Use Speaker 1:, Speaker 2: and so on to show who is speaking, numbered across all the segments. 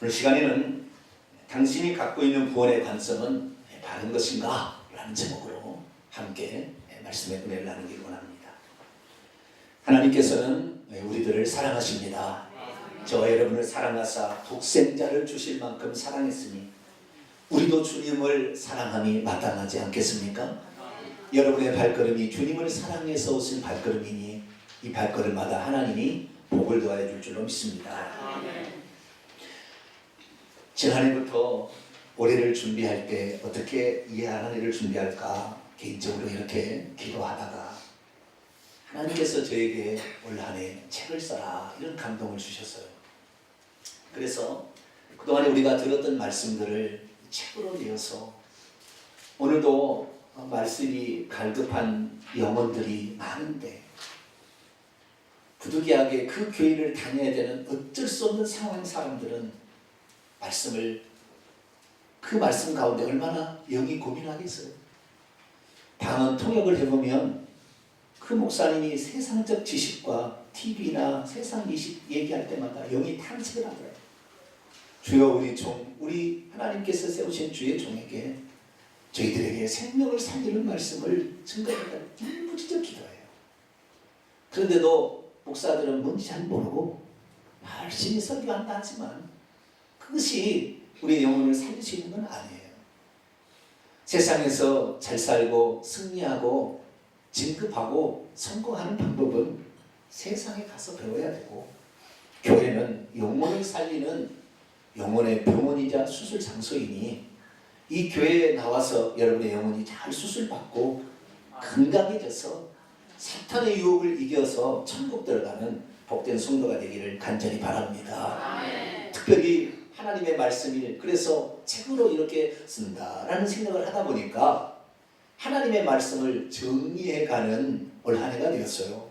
Speaker 1: 오늘 시간에는 당신이 갖고 있는 구원의 관점은 바른 것인가? 라는 제목으로 함께 말씀의 은혜를 나누기를 원합니다. 하나님께서는 우리들을 사랑하십니다. 저와 여러분을 사랑하사 독생자를 주실 만큼 사랑했으니 우리도 주님을 사랑함이 마땅하지 않겠습니까? 여러분의 발걸음이 주님을 사랑해서 오신 발걸음이니 이 발걸음마다 하나님이 복을 더하여 줄 줄로 믿습니다. 지난해부터 올해를 준비할 때 어떻게 이 한 해를 준비할까 개인적으로 이렇게 기도하다가 하나님께서 저에게 올 한 해 책을 써라 이런 감동을 주셨어요. 그래서 그동안에 우리가 들었던 말씀들을 책으로 내어서 오늘도 말씀이 갈급한 영혼들이 많은데 부득이하게 그 교회를 다녀야 되는 어쩔 수 없는 상황 사람들은 그 말씀 가운데 얼마나 영이 고민하겠어요. 방언 통역을 해보면 그 목사님이 세상적 지식과 TV나 세상 지식 얘기할 때마다 영이 탐색을 하더라고요. 주여 우리 하나님께서 세우신 주의 종에게 저희들에게 생명을 살리는 말씀을 증거해달라 울부짖어 기도해요. 그런데도 목사들은 뭔지 잘 모르고 열심히 설교한다 하지만 그것이 우리의 영혼을 살릴 수 있는 건 아니에요. 세상에서 잘 살고 승리하고 진급하고 성공하는 방법은 세상에 가서 배워야 되고 교회는 영혼을 살리는 영혼의 병원이자 수술 장소이니 이 교회에 나와서 여러분의 영혼이 잘 수술받고 건강해져서 사탄의 유혹을 이겨서 천국 들어가는 복된 성도가 되기를 간절히 바랍니다. 특별히 하나님의 말씀이 그래서 책으로 이렇게 쓴다라는 생각을 하다 보니까 하나님의 말씀을 정리해가는 올 한 해가 되었어요.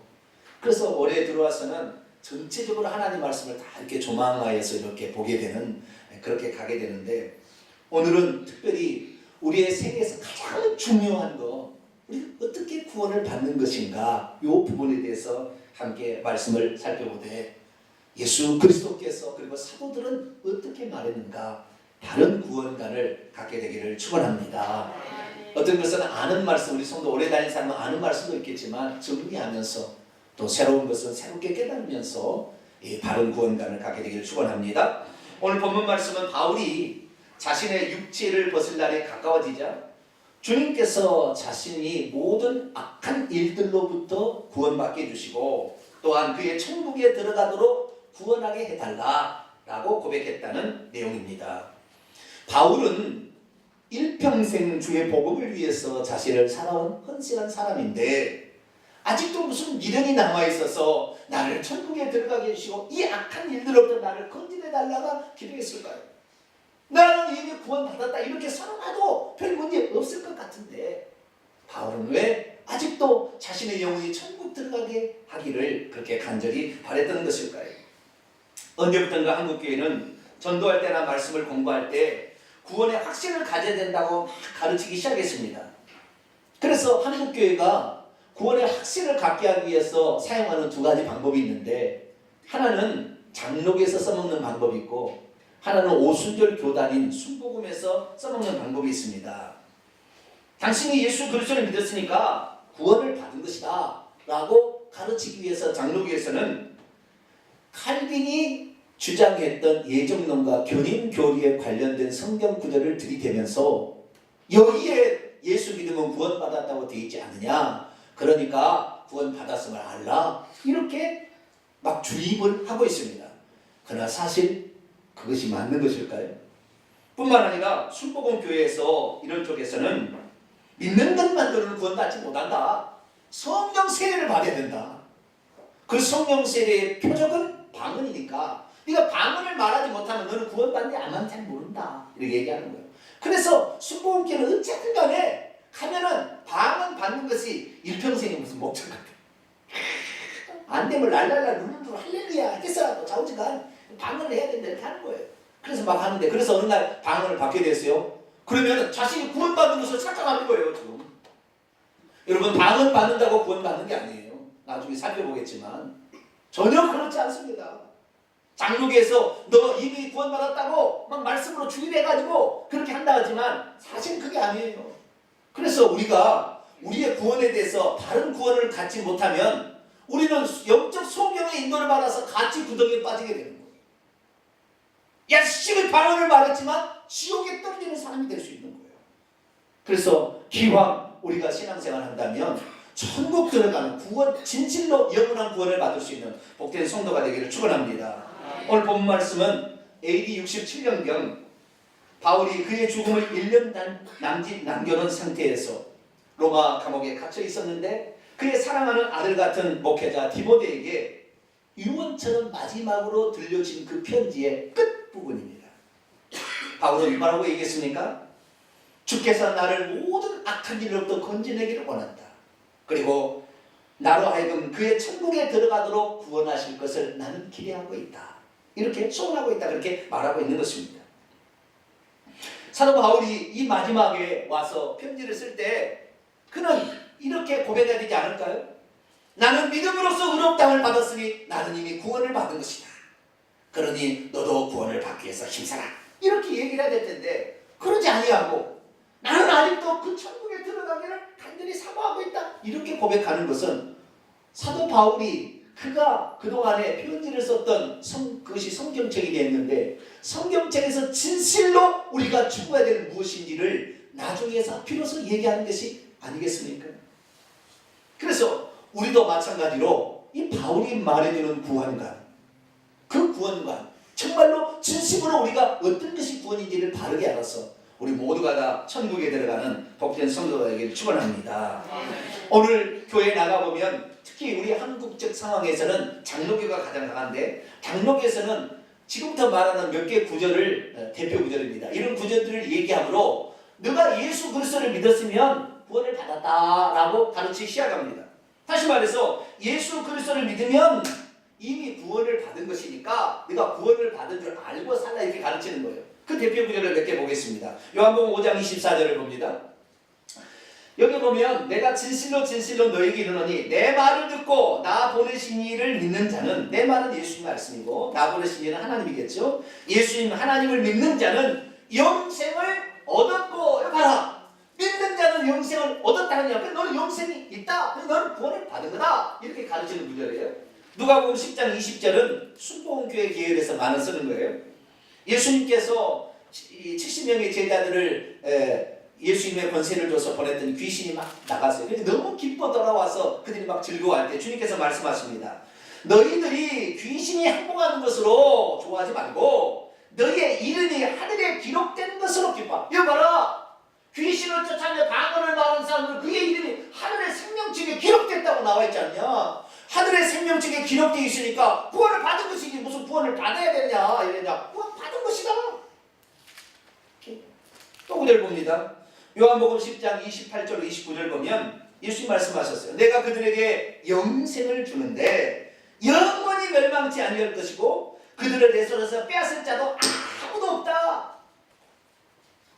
Speaker 1: 그래서 올해 들어와서는 전체적으로 하나님 말씀을 다 이렇게 조망하여서 이렇게 보게 되는 그렇게 가게 되는데 오늘은 특별히 우리의 생애에서 가장 중요한 거 우리 어떻게 구원을 받는 것인가 이 부분에 대해서 함께 말씀을 살펴보되 예수 그리스도께서 그리고 사도들은 어떻게 말했는가 다른 구원관을 갖게 되기를 축원합니다. 어떤 것은 아는 말씀 우리 성도 오래 다닌 사람은 아는 말씀도 있겠지만 정리하면서 또 새로운 것은 새롭게 깨달으면서 바른 구원관을 갖게 되기를 축원합니다. 오늘 본문 말씀은 바울이 자신의 육체를 벗을 날에 가까워지자 주님께서 자신이 모든 악한 일들로부터 구원받게 해주시고 또한 그의 천국에 들어가도록 구원하게 해달라라고 고백했다는 내용입니다. 바울은 일평생 주의 복음을 위해서 자신을 살아온 헌신한 사람인데 아직도 무슨 미련이 남아있어서 나를 천국에 들어가게 해주시고 이 악한 일들로부터 나를 건진해달라고 기도했을까요? 나는 이미 구원받았다 이렇게 살아가도 별 문제 없을 것 같은데 바울은 왜 아직도 자신의 영혼이 천국 들어가게 하기를 그렇게 간절히 바랬던 것일까요? 언제부턴가 한국교회는 전도할 때나 말씀을 공부할 때 구원의 확신을 가져야 된다고 막 가르치기 시작했습니다. 그래서 한국교회가 구원의 확신을 갖게 하기 위해서 사용하는 두 가지 방법이 있는데 하나는 장록에서 써먹는 방법이 있고 하나는 오순절 교단인 순복음에서 써먹는 방법이 있습니다. 당신이 예수 그리스도를 믿었으니까 구원을 받은 것이다 라고 가르치기 위해서 장로교에서는 칼빈이 주장했던 예정론과 견인교리에 관련된 성경 구절을 들이대면서 여기에 예수 믿으면 구원받았다고 되어 있지 않느냐 그러니까 구원받았음을 알라 이렇게 막 주입을 하고 있습니다. 그러나 사실 그것이 맞는 것일까요? 뿐만 아니라 순복음 교회에서 이런 쪽에서는 믿는 것만으로는 구원받지 못한다. 성령 세례를 받아야 된다. 그 성령 세례의 표적은 방언이니까 네가 방언을 말하지 못하면 너는 구원받는지 안 받는지 잘 모른다. 이렇게 얘기하는 거예요. 그래서 순복음 교회는 어쨌든 간에 가면은 방언 받는 것이 일평생의 무슨 목적 같아. 안 되면 랄랄라 룰루루 할렐루야 했어라도 좌우지간 방언을 해야 된다 이렇게 하는 거예요. 그래서 막 하는데 그래서 어느 날 방언을 받게 됐어요. 그러면 자신이 구원받는 것을 착각하는 거예요 지금. 여러분 방언 받는다고 구원받는 게 아니에요. 나중에 살펴보겠지만 전혀 그렇지 않습니다. 장로교에서 너 이미 구원받았다고 막 말씀으로 주일해가지고 그렇게 한다 하지만 사실 그게 아니에요. 그래서 우리가 우리의 구원에 대해서 바른 구원을 갖지 못하면 우리는 영적 소경의 인도를 받아서 같이 구덩이에 빠지게 되는 거예요. 열심히 방언을 말했지만 지옥에 떨어지는 사람이 될 수 있는 거예요. 그래서 기왕 우리가 신앙생활을 한다면 천국 들어가는 구원, 진실로 영원한 구원을 받을 수 있는 복된 성도가 되기를 축원합니다. 오늘 본 말씀은 AD 67년경 바울이 그의 죽음을 1년 남짓 남겨놓은 상태에서 로마 감옥에 갇혀 있었는데 그의 사랑하는 아들 같은 목회자 디모데에게 유언처럼 마지막으로 들려진 그 편지의 끝부분입니다. 바울은 뭐라고 얘기했습니까? 주께서 나를 모든 악한 일로부터 건져내기를 원한다. 그리고 나로 하여금 그의 천국에 들어가도록 구원하실 것을 나는 기대하고 있다. 이렇게 소원하고 있다. 그렇게 말하고 있는 것입니다. 사도 바울이 이 마지막에 와서 편지를 쓸 때 그는 이렇게 고백해야 되지 않을까요? 나는 믿음으로써 의롭다함을 받았으니 나는 이미 구원을 받은 것이다. 그러니 너도 구원을 받기 위해서 힘써라. 이렇게 얘기를 해야 될 텐데 그러지 아니하고 나는 아직도 그 천국에 들어가기를 간절히 사모하고 있다. 이렇게 고백하는 것은 사도 바울이 그가 그동안에 편지를 썼던 그것이 성경책이 되었는데 성경책에서 진실로 우리가 추구해야 되는 무엇인지를 나중에서 비로소 얘기하는 것이 아니겠습니까? 그래서 우리도 마찬가지로 이 바울이 말해주는 구원관, 그 구원관 정말로 진심으로 우리가 어떤 것이 구원인지를 바르게 알아서 우리 모두가 다 천국에 들어가는 복된 성도가 되기를 축원합니다. 오늘 교회에 나가보면 특히 우리 한국적 상황에서는 장로교가 가장 강한데 장로교에서는 지금부터 말하는 몇 개의 구절을 대표 구절입니다. 이런 구절들을 얘기하므로 너가 예수 그리스도를 믿었으면 구원을 받았다라고 가르치기 시작합니다. 다시 말해서 예수 그리스도를 믿으면 이미 구원을 받은 것이니까 네가 구원을 받은 줄 알고 살라 이렇게 가르치는 거예요. 그 대표 구절을 몇 개 보겠습니다. 요한복음 5장 24절을 봅니다. 여기 보면 내가 진실로 진실로 너에게 이르노니 내 말을 듣고 나 보내신 이를 믿는 자는, 내 말은 예수님 말씀이고 나 보내신 이는 하나님이겠죠. 예수님 하나님을 믿는 자는 영생을 얻었고, 봐라, 믿는 자는 영생을 얻었다는 얘기야. 너는 영생이 있다. 너는 구원을 받은 거다. 이렇게 가르치는 구절이에요. 누가복음 10장 20절은 순복음교회 계열에서 많이 쓰는 거예요. 예수님께서 70명의 제자들을 예수님의 권세를 줘서 보냈더니 귀신이 막 나갔어요. 근데 너무 기뻐 돌아와서 그들이 막 즐거워할 때 주님께서 말씀하십니다. 너희들이 귀신이 항복하는 것으로 좋아하지 말고 너희의 이름이 하늘에 기록된 것으로 기뻐. 이거 봐라. 귀신을 쫓아내 방언을 말하는 사람들 그의 이름이 하늘의 생명책에 기록됐다고 나와 있지 않냐. 하늘의 생명책에 기록되어 있으니까 구원을 받은 것이지 무슨 구원을 받아야 되냐 이러냐. 구원 받은 것이다. 또 구절 봅니다. 요한복음 10장 28절 29절 보면 예수님 말씀하셨어요. 내가 그들에게 영생을 주는데 영원히 멸망치 아니할 것이고 그들을 내 손에서 빼앗을 자도 아무도 없다.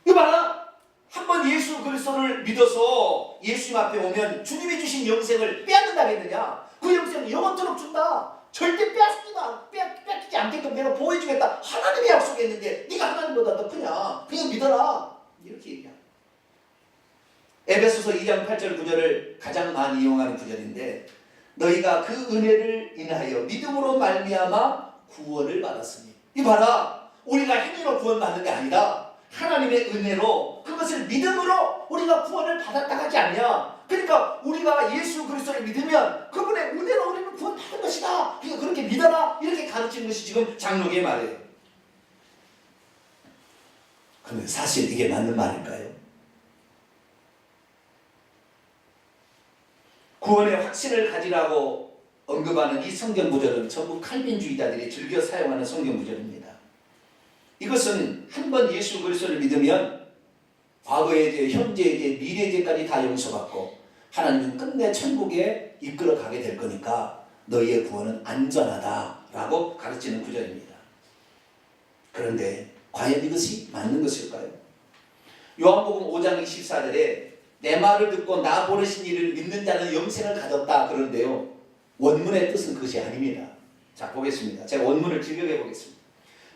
Speaker 1: 이거 봐라. 한번 예수 그리스도를 믿어서 예수님 앞에 오면 주님이 주신 영생을 빼앗는다겠느냐. 그 영생은 영원토록 준다. 절대 빼앗기지 않게끔 내가 보호해주겠다. 하나님이 약속했는데 네가 하나님보다 더 크냐. 그냥 믿어라. 이렇게 얘기합니다. 에베소서 2장 8절 9절을 가장 많이 이용하는 구절인데 너희가 그 은혜를 인하여 믿음으로 말미암아 구원을 받았으니. 이 봐라. 우리가 행위로 구원받는 게 아니라 하나님의 은혜로 그것을 믿음으로 우리가 구원을 받았다 하지 않냐. 그러니까 우리가 예수 그리스도를 믿으면 그분의 은혜로 우리는 구원받은 것이다. 그러니까 그렇게 믿어라. 이렇게 가르치는 것이 지금 장로교의 말이에요. 그런데 사실 이게 맞는 말일까요? 구원의 확신을 가지라고 언급하는 이 성경 구절은 전부 칼빈주의자들이 즐겨 사용하는 성경 구절입니다. 이것은 한번 예수 그리스도를 믿으면 과거의 죄, 현재의 죄, 미래의 죄까지 다 용서받고 하나님은 끝내 천국에 이끌어 가게 될 거니까 너희의 구원은 안전하다라고 가르치는 구절입니다. 그런데 과연 이것이 맞는 것일까요? 요한복음 5장 24절에 내 말을 듣고 나 보내신 이를 믿는 자는 영생을 가졌다 그러는데요. 원문의 뜻은 그것이 아닙니다. 자, 보겠습니다. 제가 원문을 직역해 보겠습니다.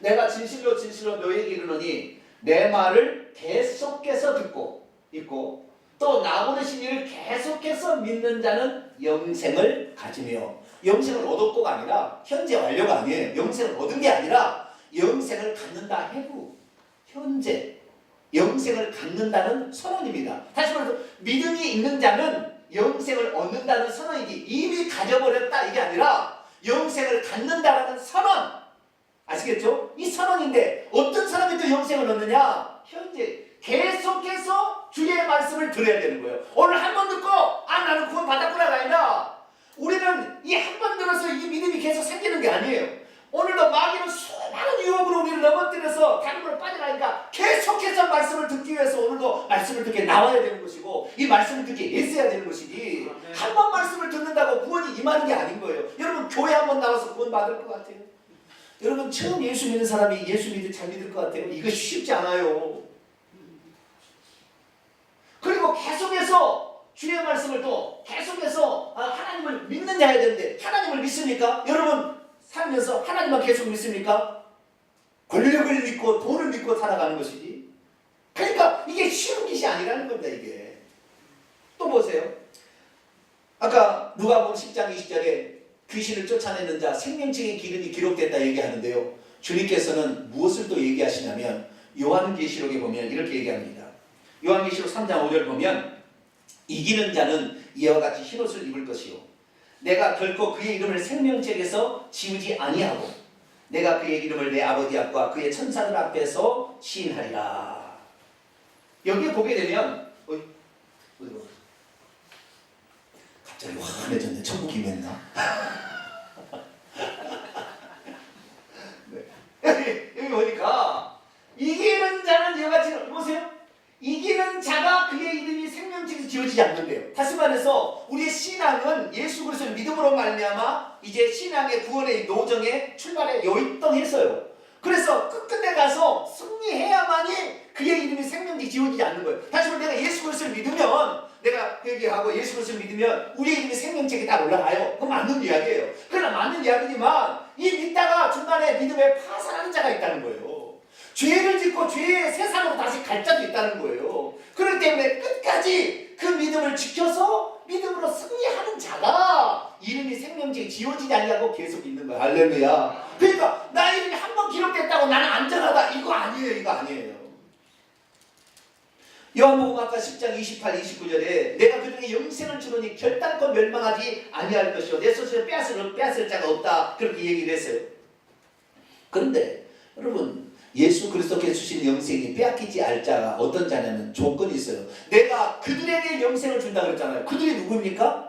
Speaker 1: 내가 진실로 진실로 너희에게 이르노니 내 말을 계속해서 듣고 있고 또 나 보내신 이를 계속해서 믿는 자는 영생을 가지며, 영생을 얻었고가 아니라 현재 완료가 아니에요. 영생을 얻은 게 아니라 영생을 갖는다 해부, 현재 영생을 갖는다는 선언입니다. 다시 말해서 믿음이 있는 자는 영생을 얻는다는 선언이지 이미 가져버렸다 이게 아니라 영생을 갖는다라는 선언, 아시겠죠? 이 선언인데 어떤 사람이 또 영생을 얻느냐? 현재 계속해서 주의 말씀을 들어야 되는 거예요. 오늘 한 번 듣고 나는 구원 받았구나가 아니라 우리는 이 한 번 들어서 이 믿음이 계속 생기는 게 아니에요. 오늘도 마귀는 수많은 유혹으로 우리를 넘어뜨려서 다른 걸로 빠져나니까 계속해서 말씀을 듣기 위해서 오늘도 말씀을 듣게 나와야 되는 것이고 이 말씀을 듣게 애써야 되는 것이지 한 번 말씀을 듣는다고 구원이 임하는 게 아닌 거예요. 여러분 교회 한 번 나와서 구원 받을 것 같아요? 여러분 처음 예수 믿는 사람이 예수 잘 믿을 것 같아요? 이거 쉽지 않아요. 그리고 계속해서 주의 말씀을 또 계속해서 하나님을 믿느냐 해야 되는데 하나님을 믿습니까? 여러분 살면서 하나님만 계속 믿습니까? 권력을 믿고 돈을 믿고 살아가는 것이지. 그러니까 이게 쉬운 것이 아니라는 겁니다. 이게 또 보세요. 아까 누가복음 10장 20절에 귀신을 쫓아내는 자 생명책의 기름이 기록됐다 얘기하는데요. 주님께서는 무엇을 또 얘기하시냐면 요한계시록에 보면 이렇게 얘기합니다. 요한계시록 3장 5절 보면 이기는 자는 이와 같이 흰옷을 입을 것이요 내가 결코 그의 이름을 생명책에서 지우지 아니하고 내가 그의 이름을 내 아버지 앞과 그의 천사들 앞에서 시인하리라. 여기에 보게 되면 갑자기 환해졌네. 천국 임했나? 네. 여기 보니까 이기는 자는 이와 같이 보세요. 이기는 자가 그의 이름이 생명책에서 지워지지 않는데요. 다시 말해서 우리의 신앙은 예수 그리스도를 믿음으로 말미암아 이제 신앙의 구원의 노정에 출발에 요입동했어요. 그래서 끝끝내 가서 승리해야만이 그의 이름이 생명책에 지워지지 않는 거예요. 다시 말해 내가 예수 그리스도를 믿으면 내가 회개하고 예수 그리스도를 믿으면 우리의 이름이 생명책에 다 올라가요. 그건 맞는 이야기예요. 그러나 맞는 이야기지만 이 믿다가 중간에 믿음에 파산하는 자가 있다는 거예요. 죄를 짓고 죄의 세상으로 다시 갈 자도 있다는 거예요. 그렇기 때문에 끝까지 그 믿음을 지켜서 믿음으로 승리하는 자가 이름이 생명책에 지워지지 않냐고 계속 있는 거예요. 할렐루야. 그러니까 나 이름이 한 번 기록됐다고 나는 안전하다 이거 아니에요. 이거 아니에요. 요한복음 아까 10장 28, 29절에 내가 그들에게 영생을 주노니 결단코 멸망하지 아니할 것이요 내 손에서 빼앗을 자가 없다 그렇게 얘기를 했어요. 그런데 여러분 예수 그리스도께서 주신 영생이 빼앗기지 않을 자가 어떤 자냐면 조건이 있어요. 내가 그들에게 영생을 준다 그랬잖아요. 그들이 누구입니까?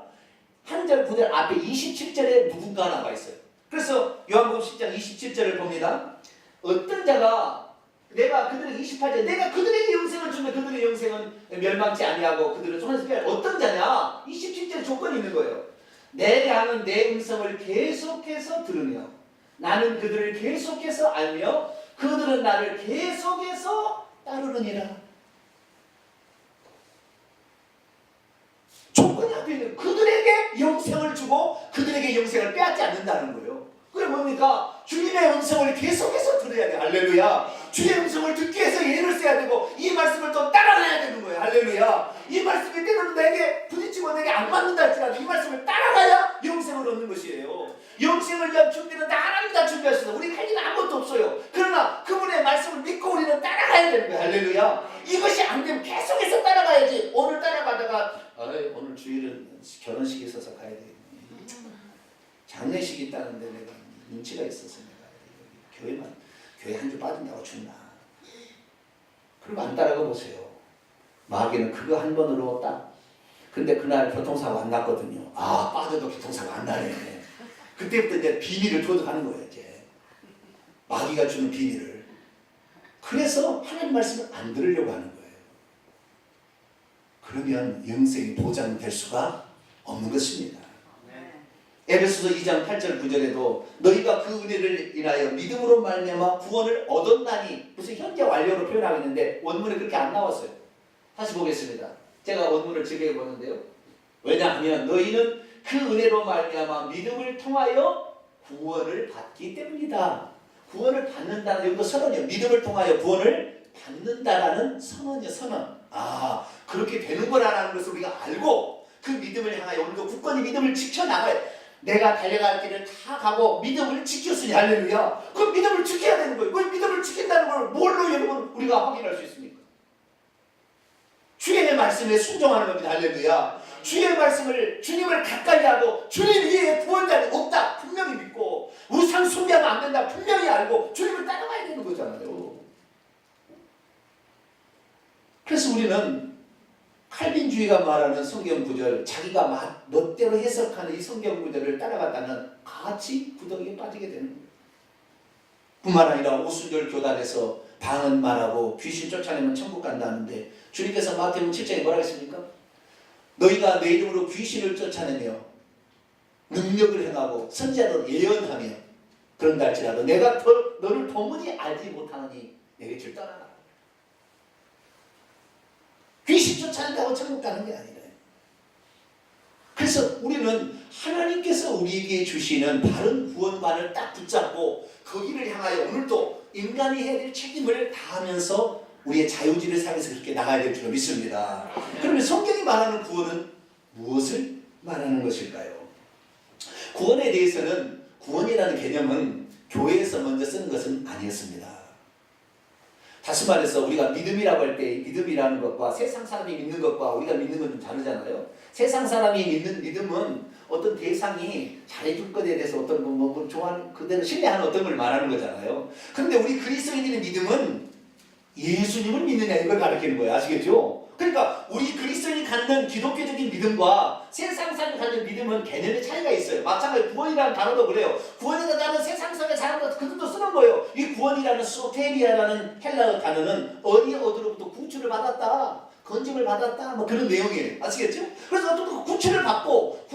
Speaker 1: 한 절 구절 앞에 27절에 누군가 나와 있어요. 그래서 요한복음 10장 27절을 봅니다. 어떤 자가 내가 그들에게 28절 내가 그들에게 영생을 주면 그들의 영생은 멸망치 아니하고 그들은 손에서 빼앗 어떤 자냐? 27절에 조건이 있는 거예요. 내가 하는 내 음성을 계속해서 들으며 나는 그들을 계속해서 알며 그들은 나를 계속해서 따르느니라. 조건이 앞에 있는 그들에게 영생을 주고 그들에게 영생을 빼앗지 않는다는 거예요. 그게 뭡니까? 주님의 음성을 계속해서 들어야 돼. 할렐루야. 주의 음성을 듣기 위해서 예를 써야 되고 이 말씀을 또 따라가야 되는 거예요. 할렐루야. 이 말씀이 때로는 내게 부딪히고 내게 안 맞는다 할지라도 이 말씀을 따라가야 영생을 얻는 것이에요. 영생을 위한 준비는 다 하나님 다 준비하셔서 우리 할 일은 아무것도 없어요. 그러나 그분의 말씀을 믿고 우리는 따라가야 되는 거예요. 할렐루야. 이것이 안 되면 계속해서 따라가야지. 오늘 따라가다가 오늘 주일은 결혼식이 있어서 가야 되겠네. 장례식이 있다는데 내가 눈치가 있어서 내가 교회 한 주 빠진다고 죽나. 그리고 안 따라가 보세요. 마귀는 그거 한 번으로 딱. 근데 그날 교통사고 안 났거든요. 빠져도 교통사고 안 나네. 그때부터 이제 비밀을 도둑하는 거예요. 이제 마귀가 주는 비밀을. 그래서 하나님 말씀을 안 들으려고 하는 거예요. 그러면 영생이 보장될 수가 없는 것입니다. 에베소서 2장 8절 9절에도 너희가 그 은혜를 인하여 믿음으로 말미암아 구원을 얻었나니 무슨 현재 완료로 표현하고 있는데 원문에 그렇게 안 나왔어요. 다시 보겠습니다. 제가 원문을 즐겨 보는데요. 왜냐하면 너희는 그 은혜로 말미암아 믿음을 통하여 구원을 받기 때문이다. 구원을 받는다는 여기도 선언이요. 믿음을 통하여 구원을 받는다라는 선언이요. 선언. 아, 그렇게 되는 거라는 것을 우리가 알고 그 믿음을 향하여 오늘도 굳건히 믿음을 지켜나가야, 내가 달려갈 길을 다 가고 믿음을 지켰으니 할렐루야. 그 믿음을 지켜야 되는 거예요. 그 믿음을 지킨다는 걸 뭘로 여러분 우리가 확인할 수 있습니까? 주의 말씀에 순종하는 겁니다. 할렐루야. 주의 말씀을, 주님을 가까이 하고 주님 위에 구원자는 없다 분명히 믿고 우상 숭배하면 안 된다 분명히 알고 주님을 따라가야 되는 거잖아요. 그래서 우리는 칼빈주의가 말하는 성경 구절, 자기가 멋대로 해석하는 이 성경 구절을 따라갔다는 같이 구덩이에 빠지게 되는 거예요. 뿐만 아니라 오순절 교단에서 방언 말하고 귀신 쫓아내면 천국 간다는데 주님께서 마태복음 7장에 뭐라고 했습니까? 너희가 내 이름으로 귀신을 쫓아내며 능력을 행하고 선지자로 예언하며 그런다 할지라도 내가 너를 도무지 알지 못하느니 내게 줄 떠나라. 귀신 쫓아낸다고 천국 가는 게 아니라. 그래서 우리는 하나님께서 우리에게 주시는 바른 구원관을 딱 붙잡고 거기를 향하여 오늘도 인간이 해야 될 책임을 다하면서 우리의 자유지를 상해서 그렇게 나가야 될 줄 믿습니다. 그러면 성경이 말하는 구원은 무엇을 말하는 것일까요? 구원에 대해서는 구원이라는 개념은 교회에서 먼저 쓰는 것은 아니었습니다. 다시 말해서 우리가 믿음이라고 할 때 믿음이라는 것과 세상 사람이 믿는 것과 우리가 믿는 건 좀 다르잖아요. 세상 사람이 믿는 믿음은 어떤 대상이 잘해줄 것에 대해서 어떤 뭐 좋아하는 그대로 신뢰하는 어떤 걸 말하는 거잖아요. 그런데 우리 그리스도인들의 믿음은 예수님을 믿느냐 이걸 가르치는 거예요. 아시겠죠? 그러니까 우리 그리스도인이 갖는 기독교적인 믿음과 세상 사람이 갖는 믿음은 개념의 차이가 있어요. 마찬가지로 구원이라는 단어도 그래요. 구원이라는 단어는 세상 사람의 사람도 그들도 쓰는 거예요. 이 구원이라는 소테리아라는 헬라어 단어는 어디로부터 구출을 받았다, 건짐을 받았다, 뭐 그런 내용이에요. 아시겠죠? 그래서 어떤 구출을 받고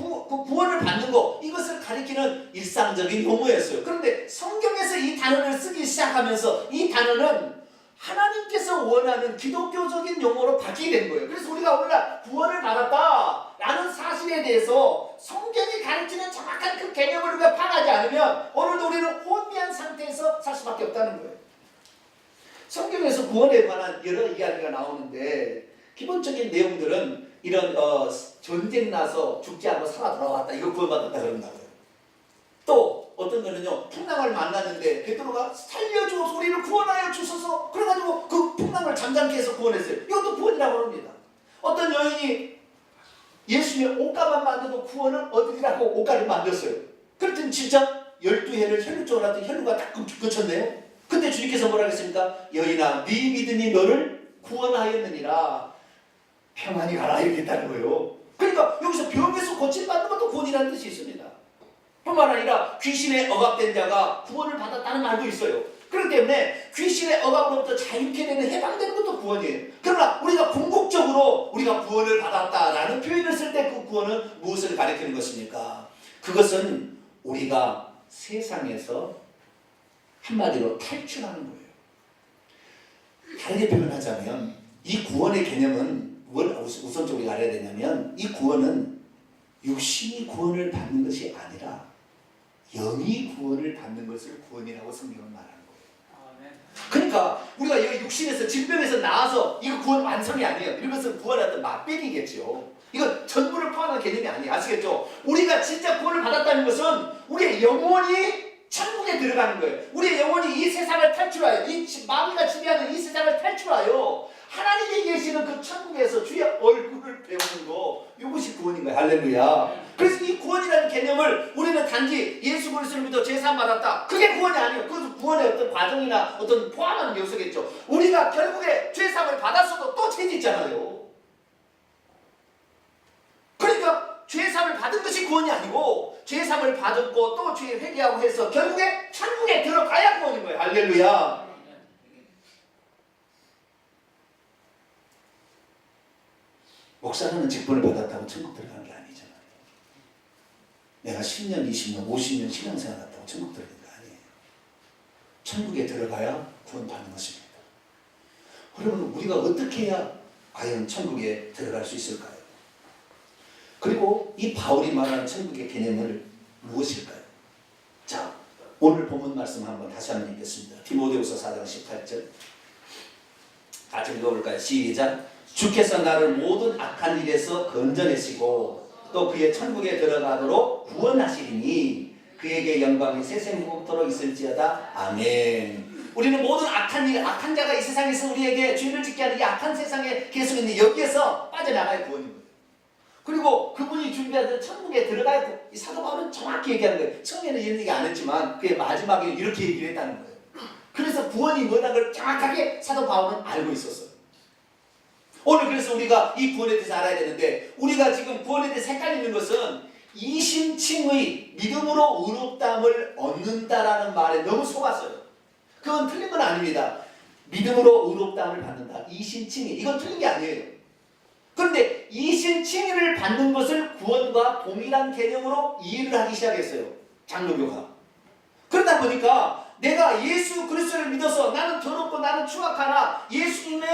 Speaker 1: 구원을 받는 거, 이것을 가리키는 일상적인 용어였어요. 그런데 성경에서 이 단어를 쓰기 시작하면서 이 단어는 하나님께서 원하는 기독교적인 용어로 바뀌게 된 거예요. 그래서 우리가 오늘날 구원을 받았다라는 사실에 대해서 성경이 가르치는 정확한 그 개념을 우리가 파악하지 않으면 오늘도 우리는 혼미한 상태에서 살 수밖에 없다는 거예요. 성경에서 구원에 관한 여러 이야기가 나오는데 기본적인 내용들은 이런 전쟁 나서 죽지 않고 살아 돌아왔다, 이거 구원받았다 그런다고요. 또 어떤 거는요, 풍랑을 만났는데 베드로가 살려줘, 우리를 구원하여 주소서, 그래가지고 그 풍랑을 잠잠케 해서 구원했어요. 이것도 구원이라고 합니다. 어떤 여인이 예수님의 옷가만 만들고 구원을 얻으리라고 옷가를 만들었어요. 그랬더니 진짜 12해를 혈루 쪽으로 하더니 혈루가 딱 그쳤네요. 근데 주님께서 뭐라고 했습니까? 여인아, 네 믿음이 너를 구원하였느니라, 평안히 가라, 이렇게 했다는 거예요. 그러니까 여기서 병에서 고침받는 것도 구원이라는 뜻이 있습니다. 뿐만 아니라 귀신에 억압된 자가 구원을 받았다는 말도 있어요. 그렇기 때문에 귀신의 억압으로부터 자유케 되는, 해방되는 것도 구원이에요. 그러나 우리가 궁극적으로 우리가 구원을 받았다라는 표현을 쓸 때 그 구원은 무엇을 가리키는 것입니까? 그것은 우리가 세상에서 한마디로 탈출하는 거예요. 다르게 표현하자면 이 구원의 개념은 뭘 우선적으로 알아야 되냐면, 이 구원은 육신이 구원을 받는 것이 아니라 영이 구원을 받는 것을 구원이라고 성경은 말하는 거예요. 그러니까 우리가 여기 육신에서 질병에서 나와서 이거 구원 완성이 아니에요. 이것은 구원의 어떤 맛배기겠죠. 이건 전부를 포함한 개념이 아니에요. 아시겠죠? 우리가 진짜 구원을 받았다는 것은 우리의 영혼이 천국에 들어가는 거예요. 우리의 영혼이 이 세상을 탈출하여, 이 마귀가 지배하는 이 세상을 탈출하여 하나님이 계시는 그 천국에서 주의 얼굴을 배우는 거, 이것이 구원인 거예요. 할렐루야. 그래서 이 구원이라는 개념을 우리는 단지 예수 그리스도를 믿어 제사함 받았다, 그게 구원이 아니에요. 그것은 구원의 어떤 과정이나 어떤 포함하는 요소겠죠. 우리가 결국에 죄사함을 받았어도 또 죄 짓잖아요. 그러니까 죄사함을 받은 것이 구원이 아니고 죄사함을 받았고 또 죄 회개하고 해서 결국에 천국에 들어가야 구원인 거예요. 할렐루야. 목사는 직분을 받았다고 천국 들어가는 게 아니잖아요. 내가 10년, 20년, 50년 신앙생활 했다고 천국 들어가는 게 아니에요. 천국에 들어가야 구원받는 것입니다. 그러면 우리가 어떻게 해야 과연 천국에 들어갈 수 있을까요? 그리고 이 바울이 말하는 천국의 개념을 무엇일까요? 자, 오늘 본문 말씀 한번 다시 한번 읽겠습니다. 디모데후서 4장 18절 같이 읽어볼까요? 시작. 주께서 나를 모든 악한 일에서 건져내시고 또 그의 천국에 들어가도록 구원하시리니 그에게 영광이 세세무궁토록 있을지어다. 아멘. 우리는 모든 악한 일, 악한 자가 이 세상에서 우리에게 죄를 짓게 하는 이 악한 세상에 계속 있는데 여기에서 빠져나가야 구원인 거예요. 그리고 그분이 준비하던 천국에 들어가야 이 사도 바울은 정확히 얘기하는 거예요. 처음에는 이런 얘기 안 했지만 그의 마지막에 이렇게 얘기를 했다는 거예요. 그래서 구원이 뭐라는 걸 정확하게 사도 바울은 알고 있었어요. 오늘 그래서 우리가 이 구원에 대해서 알아야 되는데, 우리가 지금 구원에 대해서 헷갈리는 것은 이심칭의 믿음으로 의롭다함을 얻는다라는 말에 너무 속았어요. 그건 틀린 건 아닙니다. 믿음으로 의롭다함을 받는다. 이심칭의. 이건 틀린 게 아니에요. 그런데 이심칭의를 받는 것을 구원과 동일한 개념으로 이해를 하기 시작했어요. 장로교가. 그러다 보니까 내가 예수 그리스도를 믿어서 나는 더럽고 나는 추악하나 예수님의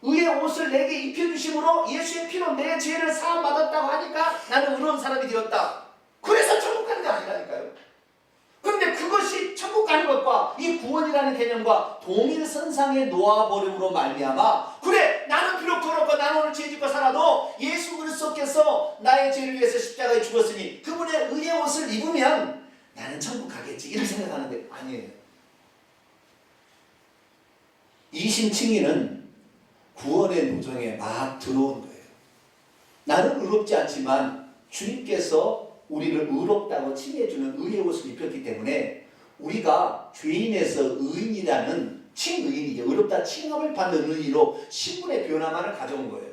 Speaker 1: 의의 옷을 내게 입혀주심으로 예수의 피로 내 죄를 사함받았다고 하니까 나는 의로운 사람이 되었다. 그래서 천국 가는 게 아니라니까요. 그런데 그것이 천국 가는 것과 이 구원이라는 개념과 동일선상에 놓아버림으로 말미암아, 그래 나는 비록 더럽고 나는 오늘 죄짓고 살아도 예수 그리스도께서 나의 죄를 위해서 십자가에 죽었으니 그분의 의의 옷을 입으면 나는 천국 가겠지, 이렇게 생각하는데 아니에요. 이심칭의는 구원의 노정에 막 들어온 거예요. 나는 의롭지 않지만 주님께서 우리를 의롭다고 칭해주는 의의 옷을 입혔기 때문에 우리가 죄인에서 의인이라는 칭의인이죠. 의롭다 칭함을 받는 의의로 신분의 변화만을 가져온 거예요.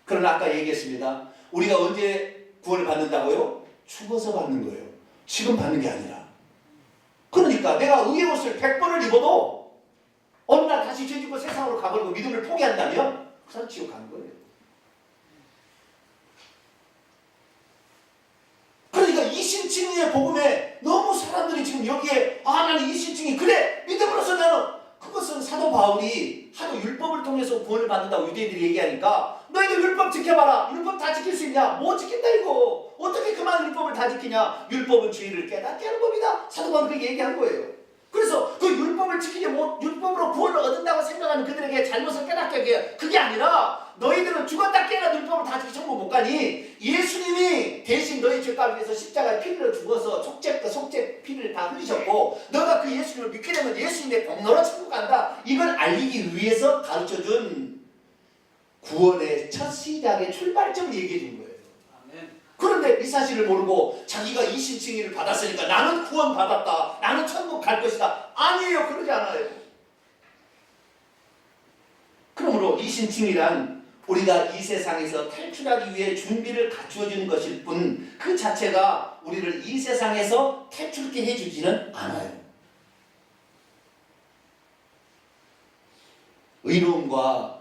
Speaker 1: 그러나 아까 얘기했습니다. 우리가 언제 구원을 받는다고요? 죽어서 받는 거예요. 지금 받는 게 아니라. 그러니까 내가 의의 옷을 100번을 입어도 어느 날 다시 죄짓고 세상으로 가버리고 믿음을 포기한다면 그 사람 지옥 가는 거예요. 그러니까 이심칭의의 복음에 너무 사람들이 지금 여기에 나는 이심칭의 그래 믿음으로써 나는, 그것은 사도 바울이 하도 율법을 통해서 구원을 받는다고 유대인들이 얘기하니까 너희들 율법 지켜봐라. 율법 다 지킬 수 있냐? 못 지킨다 이거. 어떻게 그만 율법을 다 지키냐? 율법은 죄를 깨닫게 하는 법이다. 사도 바울이 그렇게 얘기한 거예요. 그래서 그 율법을 지키지 못, 율법으로 구원을 얻는다고 생각하는 그들에게 잘못을 깨닫게 하게, 그게 아니라 너희들은 죽었다 깨어나 율법을 다 지키지 천국 못 가니 예수님이 대신 너희 죄값을 위해서 십자가에 피를 죽어서 속죄 피를 다 흘리셨고 너가 그 예수님을 믿게 되면 예수님의 공로로 천국 간다. 이걸 알리기 위해서 가르쳐준 구원의 첫 시작의 출발점을 얘기해 준 거예요. 그런데 이 사실을 모르고 자기가 이심칭의를 받았으니까 나는 구원 받았다, 나는 천국 갈 것이다. 아니에요. 그러지 않아요. 그러므로 이심칭의란 우리가 이 세상에서 탈출하기 위해 준비를 갖추어주는 것일 뿐 그 자체가 우리를 이 세상에서 탈출케 해주지는 않아요. 의로움과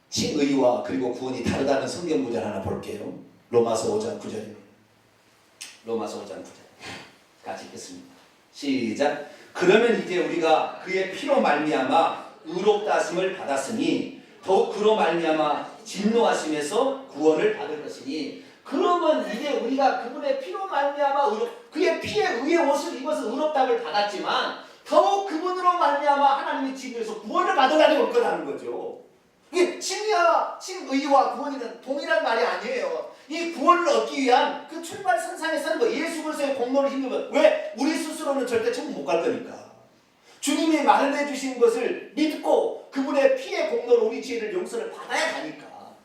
Speaker 1: 칭의와 그리고 구원이 다르다는 성경 구절 하나 볼게요. 로마서 5장 9절입니다. 로마서 5장 9절 같이 읽겠습니다. 시작. 그러면 이제 우리가 그의 피로 말미암아 의롭다 하심을 받았으니 더욱 그로 말미암아 진노하심에서 구원을 받을 것이니, 그러면 이제 우리가 그분의 피로 말미암아 그의 피에 의의 옷을 입어서 의롭다함을 받았지만 더욱 그분으로 말미암아 하나님의 진노에서 구원을 받으려니 올 거라는 거죠. 이게 칭의와 구원이는 동일한 말이 아니에요. 이 구원을 얻기 위한 그 출발선상에 서는 거, 예수 그리스도의 공로를 힘입은. 왜? 우리 스스로는 절대 천국 못 갈 거니까. 주님이 마련해 주신 것을 믿고 그분의 피의 공로로 우리 죄를 용서를 받아야 가니까.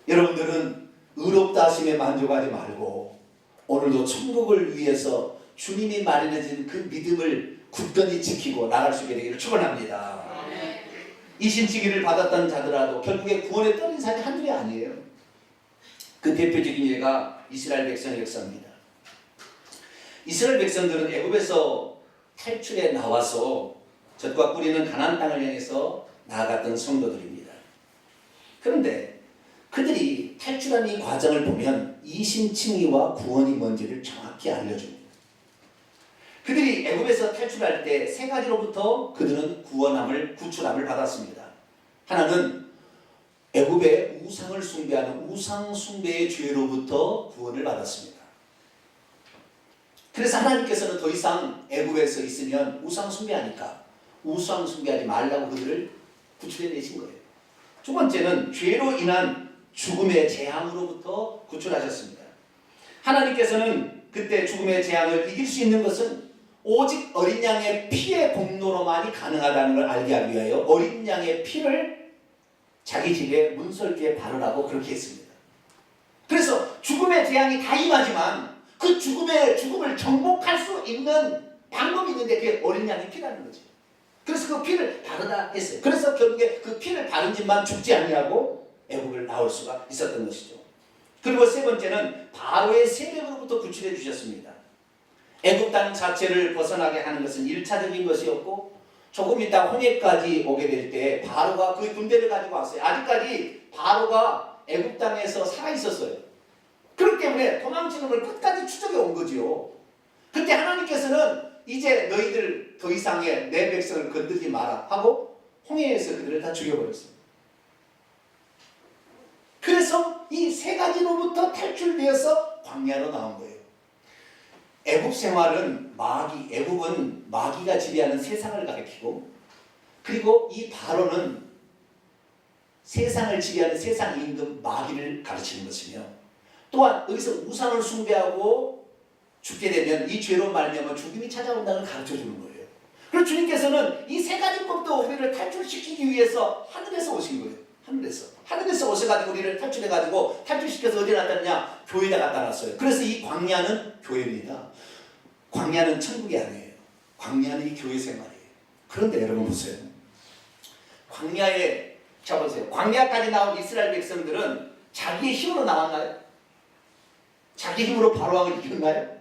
Speaker 1: 여러분들은 의롭다 하심에 만족하지 말고 오늘도 천국을 위해서 주님이 마련해 준 그 믿음을 굳건히 지키고 나갈 수 있게 되기를 축원합니다. 이심칭의를 받았던 자들아도 결국에 구원에 떨어진 사람이 한둘이 아니에요. 그 대표적인 예가 이스라엘 백성의 역사입니다. 이스라엘 백성들은 애굽에서 탈출해 나와서 젖과 꿀이는 가나안 땅을 향해서 나아갔던 성도들입니다. 그런데 그들이 탈출한 이 과정을 보면 이심칭의와 구원이 뭔지를 정확히 알려줍니다. 그들이 애굽에서 탈출할 때 세 가지로부터 그들은 구출함을 받았습니다. 하나는 애굽의 우상을 숭배하는 우상 숭배의 죄로부터 구원을 받았습니다. 그래서 하나님께서는 더 이상 애굽에서 있으면 우상 숭배하니까 우상 숭배하지 말라고 그들을 구출해내신 거예요. 두 번째는 죄로 인한 죽음의 재앙으로부터 구출하셨습니다. 하나님께서는 그때 죽음의 재앙을 이길 수 있는 것은 오직 어린 양의 피의 공로로만이 가능하다는 걸 알게 하기 위하여 어린 양의 피를 자기 집에 문설주에 바르라고 그렇게 했습니다. 그래서 죽음의 재앙이 다 임하지만 그 죽음을 정복할 수 있는 방법이 있는데 그게 어린 양의 피라는 거죠. 그래서 그 피를 바르다 했어요. 그래서 결국에 그 피를 바른 집만 죽지 아니하고 애굽을 나올 수가 있었던 것이죠. 그리고 세 번째는 바로의 세력으로부터 구출해 주셨습니다. 애굽 땅 자체를 벗어나게 하는 것은 1차적인 것이었고 조금 있다 홍해까지 오게 될 때 바로가 그 군대를 가지고 왔어요. 아직까지 바로가 애굽 땅에서 살아 있었어요. 그렇기 때문에 도망치는 걸 끝까지 추적해 온 거지요. 그때 하나님께서는 이제 너희들 더 이상의 내 백성을 건들지 마라 하고 홍해에서 그들을 다 죽여버렸습니다. 그래서 이 세 가지로부터 탈출되어서 광야로 나온 거예요. 애굽 생활은 애굽은 마귀가 지배하는 세상을 가리키고 그리고 이 바로는 세상을 지배하는 세상 임금 마귀를 가르치는 것이며 또한 여기서 우상을 숭배하고 죽게 되면 이 죄로 말미암아 죽음이 찾아온다는 걸 가르쳐주는 거예요. 그래서 주님께서는 이 세 가지 법도 우리를 탈출시키기 위해서 하늘에서 오신 거예요. 하늘에서 오셔가지고 우리를 탈출해가지고 탈출시켜서 어디에 나타났냐? 교회에다 갖다 놨어요. 그래서 이 광야는 교회입니다. 광야는 천국이 아니에요. 광야는 이 교회 생활이에요. 그런데 여러분 보세요. 광야에 보세요. 광야까지 나온 이스라엘 백성들은 자기의 힘으로 나왔나요? 자기 힘으로 바로왕을 이겼나요?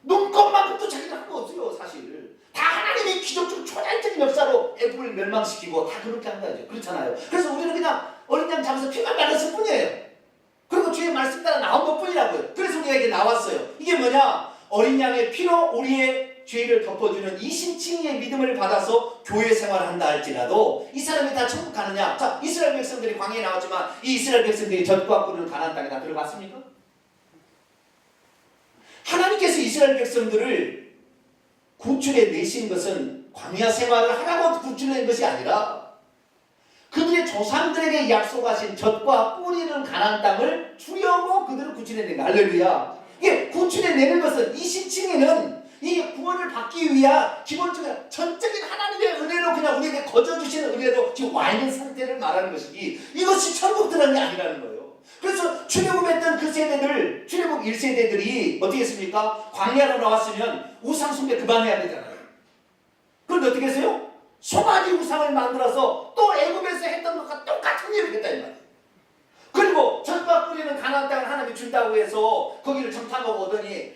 Speaker 1: 눈꼽만큼도 자기가 한 거 없어요. 사실 다 하나님의 기적적 초자연적인 역사로 애굽을 멸망시키고 다 그렇게 한 거죠. 그렇잖아요. 그래서 우리는 그냥 어린 양 잡아서 피만 발랐을 뿐이에요. 그리고 주의 말씀 따라 나온 것 뿐이라고요. 그래서 우리가 이게 나왔어요. 이게 뭐냐? 어린 양의 피로 우리의 죄를 덮어주는 이신칭의의 믿음을 받아서 교회 생활을 한다 할지라도 이 사람이 다 천국 가느냐? 자, 이스라엘 백성들이 광야에 나왔지만 이 이스라엘 백성들이 젖과 꿀을 가나안 땅에 다 들어갔습니까? 하나님께서 이스라엘 백성들을 구출해 내신 것은 광야 생활을 하라고 구출해 낸 것이 아니라 그들의 조상들에게 약속하신 젖과 꿀이는 가나안 땅을 주려고 그들을 구출해 낸 거예요. 할렐루야. 이게 구출해 내는 것은 이신칭에는 이 구원을 받기 위한 기본적인 전적인 하나님의 은혜로 그냥 우리에게 거저주시는 은혜로 지금 와 있는 상태를 말하는 것이지 이것이 천국 들어간 게 아니라는 거예요. 그래서 출애굽했던 그 세대들, 출애굽 1세대들이 어떻게 했습니까? 광야로 나왔으면 우상 숭배 그만해야 되잖아요. 그런데 어떻게 했어요? 소가지 우상을 만들어서 또 애굽에서 했던 것과 똑같은 일을 했다 이 말이에요. 그리고 젖과 꿀이는 가나안 땅을 하나님이 준다고 해서 거기를 정탐하고 오더니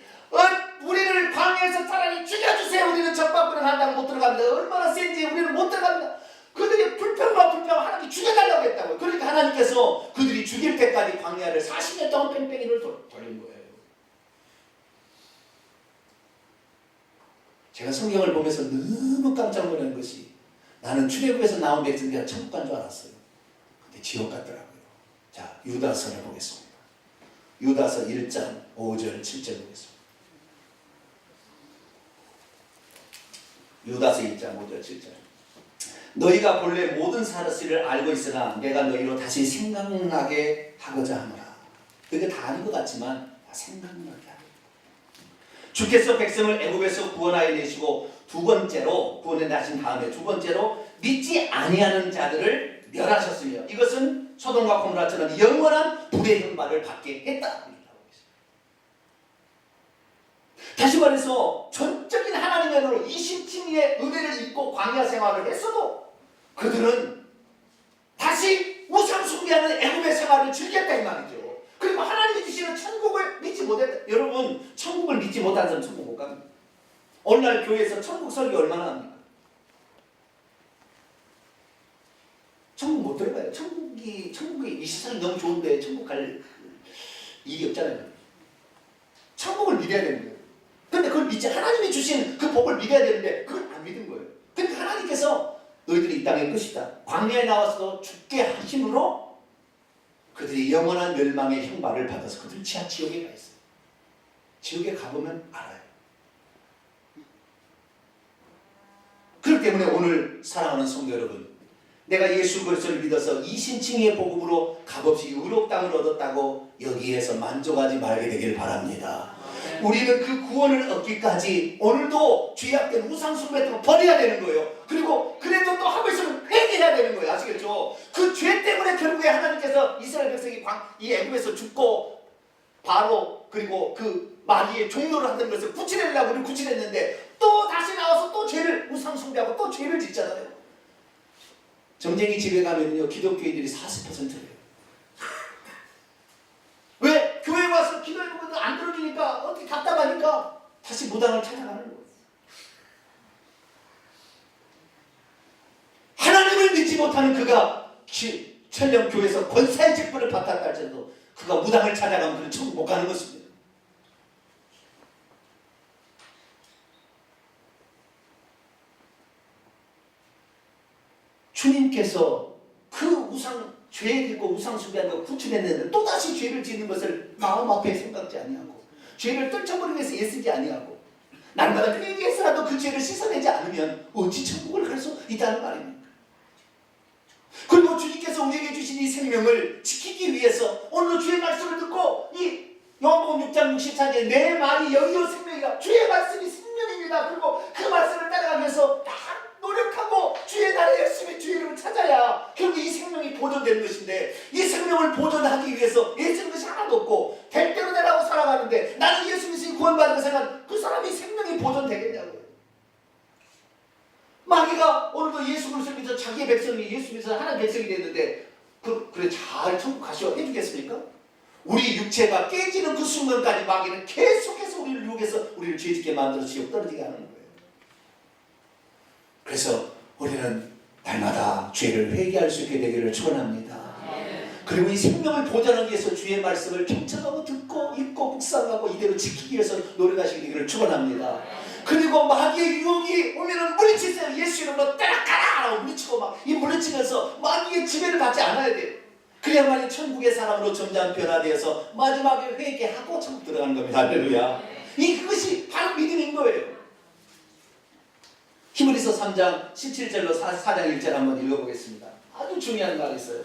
Speaker 1: 우리를 광야에서 차라리 죽여주세요. 우리는 젖과 꿀은 가나안 땅 못 들어갑니다. 얼마나 센지 우리는 못 들어갑니다. 그들이 불평하고 하나님이 죽여달라고 했다고요. 그러니까 하나님께서 그들이 죽일 때까지 광야를 40년 동안 뺑뺑이를 돌린 거예요. 제가 성경을 보면서 너무 깜짝 놀란 것이 나는 출애굽에서 나온 백성들이 천국 간 줄 알았어요. 근데 지옥 같더라고요. 자, 유다서를 보겠습니다. 유다서 1장 5절 7절 보겠습니다. 유다서 1장 5절 7절. 너희가 본래 모든 사실을 알고 있으나 내가 너희로 다시 생각나게 하고자 하노라. 그게 다 아닌 것 같지만 다 생각나게 하라. 주께서 백성을 애굽에서 구원하여 내시고 두 번째로 구원해 내신 다음에 두 번째로 믿지 아니하는 자들을 멸하셨으며 이것은 소돔과 고모라처럼 영원한 불의 형벌을 받게 했다. 다시 말해서 전적인 하나님의 은혜로 이신칭의의 은혜를 입고 광야 생활을 했어도 그들은 다시 우상 숭배하는 애굽의 생활을 즐겼다 이 말이죠. 그리고 하나님이 주시는 천국을 믿지 못했다. 여러분 천국을 믿지 못한 사람 천국 못 갑니다. 오늘날 교회에서 천국 설교 얼마나 합니까? 천국 못 들어가요. 천국이 이 세상이 너무 좋은데 천국 갈 일이 없잖아요. 천국을 믿어야 되는 거예요. 근데 그걸 믿지 하나님이 주신 그 복을 믿어야 되는데 그걸 안 믿은 거예요. 그러니까 하나님께서 너희들이 이 땅의 끝이다. 광야에 나와서도 죽게 하심으로 그들이 영원한 멸망의 형벌을 받아서 그들이 지옥에 가 있어요. 지옥에 가보면 알아요. 때문에 오늘 사랑하는 성도 여러분, 내가 예수 그리스도를 믿어서 이신칭의 복음으로 값없이 의롭 땅을 얻었다고 여기에서 만족하지 말게 되길 바랍니다. 우리는 그 구원을 얻기까지 오늘도 죄악된 우상숭배 버려야 되는 거예요. 그리고 그래도 또 하고 있으면 회개해야 되는 거예요. 아시겠죠? 그 죄 때문에 결국에 하나님께서 이스라엘 백성이 이 애굽에서 죽고 바로 그리고 그 마귀의 종노를 하던 것을 구출하려고 우리를 구출했는데 또 다시 나와서 또 죄를 우상숭배하고 또 죄를 짓잖아요. 점쟁이 집에 가면요 기독교인들이 40%예요. 왜? 교회 와서 기도해보고도 안 들어주니까 어떻게 답답하니까 다시 무당을 찾아가는 거예요. 하나님을 믿지 못하는 그가 천령교회에서 권사의 직분을 받았다 할지라도 그가 무당을 찾아가면 그는 천국 못 가는 것입니다. 주님께서 그 우상 죄에 있고 우상 숭배하는 거 구출했는데 또다시 죄를 짓는 것을 마음 앞에 생각지 아니하고 죄를 떨쳐버리기 위해서 애쓰지 아니하고 날마다 그에게 위해서라도 그 죄를 씻어내지 않으면 어찌 천국을 갈 수 있다는 말입니까? 그리고 주님께서 우리에게 주신 이 생명을 지키기 위해서 오늘 주의 말씀을 듣고 이 요한복음 6장 64절에 내 말이 영이요 생명이라 주의 말씀이 생명입니다. 그리고 그 말씀을 따라가기 위해서 다 노력하고 주의 나라에 열심히 주의 이름을 찾아야 결국 이 생명이 보존되는 것인데 이 생명을 보존하기 위해서 애쓰는 것이 하나도 없고 될 대로 되라고 살아가는데 나는 예수 믿으니 구원받은 생각 그 사람이 생명이 보존되겠냐고요. 마귀가 오늘도 예수 그리스도를 믿어 자기의 백성이 예수 믿어서 하나님 백성이 됐는데 그래 잘 천국 가시오 해주겠습니까? 우리 육체가 깨지는 그 순간까지 마귀는 계속해서 우리를 유혹해서 우리를 죄짓게 만들어 지옥 떨어지게 하는 거예요. 그래서 우리는 날마다 죄를 회개할 수 있게 되기를 축원합니다. 그리고 이 생명을 보존하기 위해서 주의 말씀을 경청하고 듣고 읽고 묵상하고 이대로 지키기 위해서 노력하시게 되기를 축원합니다. 그리고 마귀의 유혹이 오면은 물리치세요. 예수 이름으로 때려가라 라고 물리치고 막 이 물리치면서 마귀의 지배를 받지 않아야 돼요. 그래야만이 천국의 사람으로 점점 변화되어서 마지막에 회개하고 천국 들어가는 겁니다. 할렐루야. 그것이 바로 믿음인 거예요. 히브리서 3장 17절로 4장 1절 한번 읽어보겠습니다. 아주 중요한 말이 있어요.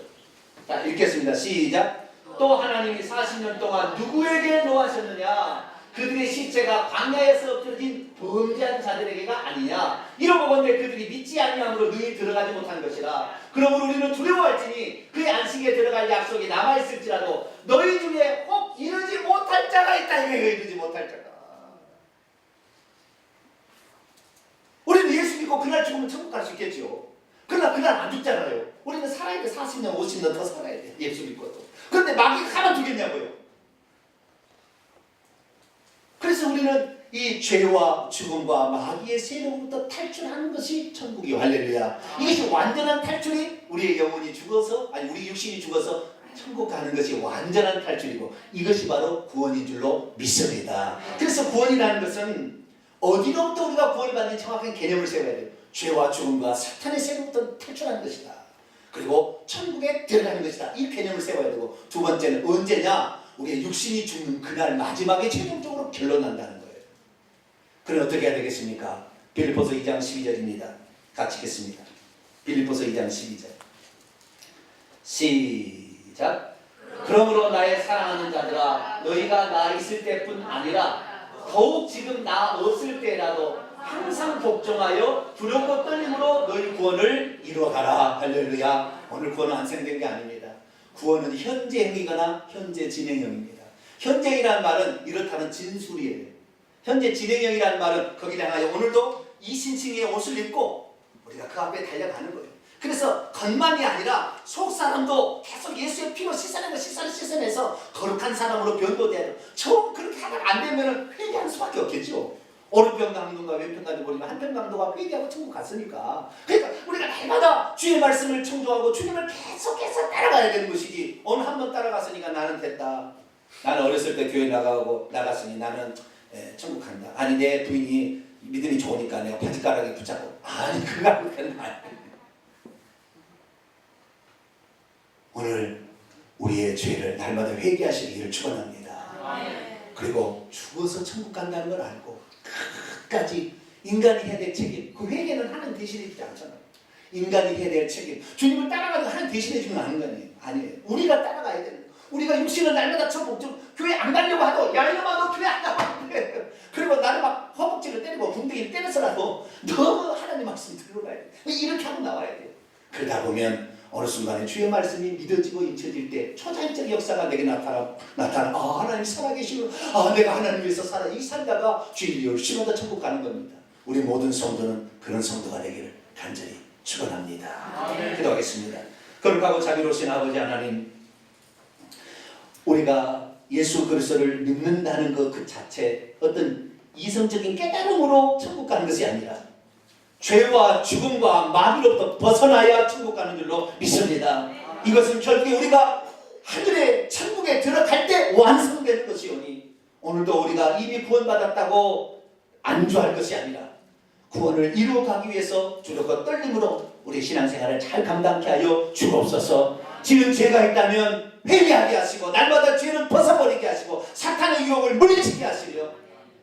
Speaker 1: 자, 읽겠습니다. 시작. 또 하나님이 40년 동안 누구에게 노하셨느냐? 그들의 시체가 광야에서 엎드러진 범죄한 자들에게가 아니냐? 이러고건대 그들이 믿지 아니함으로 능히 들어가지 못한 것이라. 그러므로 우리는 두려워할지니 그의 안식에 들어갈 약속이 남아있을지라도 너희 중에 혹 이르지 못할 자가 있다. 이르지 못할 자가. 우리는 예수 믿고 그날 죽으면 천국 갈 수 있겠죠. 그러나 그날 안 죽잖아요. 우리는 살아야 돼. 40년 50년 더 살아야 돼. 예수 믿고 또. 그런데 마귀가 가만두겠냐고요. 그래서 우리는 이 죄와 죽음과 마귀의 세력부터 탈출하는 것이 천국이요. 할렐루야. 이것이 완전한 탈출이 우리의 영혼이 죽어서 우리 육신이 죽어서 천국 가는 것이 완전한 탈출이고 이것이 바로 구원인 줄로 믿습니다. 그래서 구원이라는 것은 어디로부터 우리가 구원을 받는 정확한 개념을 세워야 돼요. 죄와 죽음과 사탄의 세력부터 탈출하는 것이다. 그리고 천국에 들어가는 것이다. 이 개념을 세워야 되고 두 번째는 언제냐? 우리의 육신이 죽는 그날 마지막에 최종적으로 결론난다는 거예요. 그럼 어떻게 해야 되겠습니까? 빌립보서 2장 12절입니다. 같이 읽겠습니다. 빌립보서 2장 12절 시작. 그러므로 나의 사랑하는 자들아 너희가 나 있을 때뿐 아니라 더욱 지금 나 없을 때라도 항상 복종하여 두렵고 떨림으로 너희 구원을 이루어가라. 할렐루야. 오늘 구원은 완성된 게 아닙니다. 구원은 현재형이거나 현재 진행형입니다. 현재이라는 말은 이렇다는 진술이에요. 현재 진행형이라는 말은 거기를 향하여 오늘도 이신칭의 옷을 입고 우리가 그 앞에 달려가는 거예요. 그래서 겉만이 아니라 속 사람도 계속 예수의 피로 씻어내서 거룩한 사람으로 변도돼야 돼요. 처음 그렇게 하다가 안 되면 회개할 수밖에 없겠죠. 오른편 강도가 왼편 강도 보니까 한편 강도가 회개하고 천국 갔으니까. 그러니까 우리가 날마다 주의 말씀을 청종하고 주님을 계속해서 따라가야 되는 것이지. 오늘 한번 따라갔으니까 나는 됐다. 나는 어렸을 때 교회 나갔으니 나는 천국 간다. 아니 내 부인이 믿음이 좋으니까 내가 바지가락에 붙잡고 아니 그거 되는 거 아니야. 오늘 우리의 죄를 날마다 회개하시기를 축원합니다. 그리고 죽어서 천국 간다는 걸 알고 끝까지 인간이 해야 될 책임. 그 회개는 하나님 대신해 주지 않잖아요. 인간이 해야 될 책임. 주님을 따라가는 거 하나님 대신해 주는 거 아니에요. 우리가 따라가야 되는 거예요. 우리가 육신을 날마다 쳐먹죠. 교회 안 가려고 하도 야 이놈아 너 교회 안 가면 안 돼. 그리고 나를 막 허벅지를 때리고 궁둥이를 때려서라도 너 하나님 말씀 들어가야 돼. 이렇게 하고 나와야 돼요. 그러다 보면 어느 순간에 주의 말씀이 믿어지고 잊혀질 때 초자연적 역사가 내게 나타나 아 하나님 살아계시고 아 내가 하나님 위해서 살아 이 살다가 주의 열심히 하다 천국 가는 겁니다. 우리 모든 성도는 그런 성도가 되기를 간절히 축원합니다. 기도하겠습니다. 거룩하고 자비로우신 아버지 하나님, 우리가 예수 그리스도를 믿는다는 그 자체 어떤 이성적인 깨달음으로 천국 가는 것이 아니라 죄와 죽음과 마귀로부터 벗어나야 천국 가는 줄로 믿습니다. 이것은 결국에 우리가 하늘의 천국에 들어갈 때 완성되는 것이오니 오늘도 우리가 이미 구원받았다고 안주할 것이 아니라 구원을 이루어가기 위해서 주력과 떨림으로 우리 신앙생활을 잘 감당케 하여 주옵소서. 지은 죄가 있다면 회개하게 하시고 날마다 죄를 벗어버리게 하시고 사탄의 유혹을 물리치게 하시려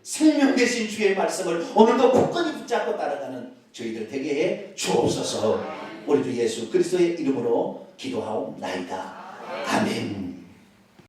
Speaker 1: 생명 되신 주의 말씀을 오늘도 굳건히 붙잡고 따라가는 저희들 되게 해 주옵소서. 우리 주 예수 그리스도의 이름으로 기도하옵나이다. 아멘.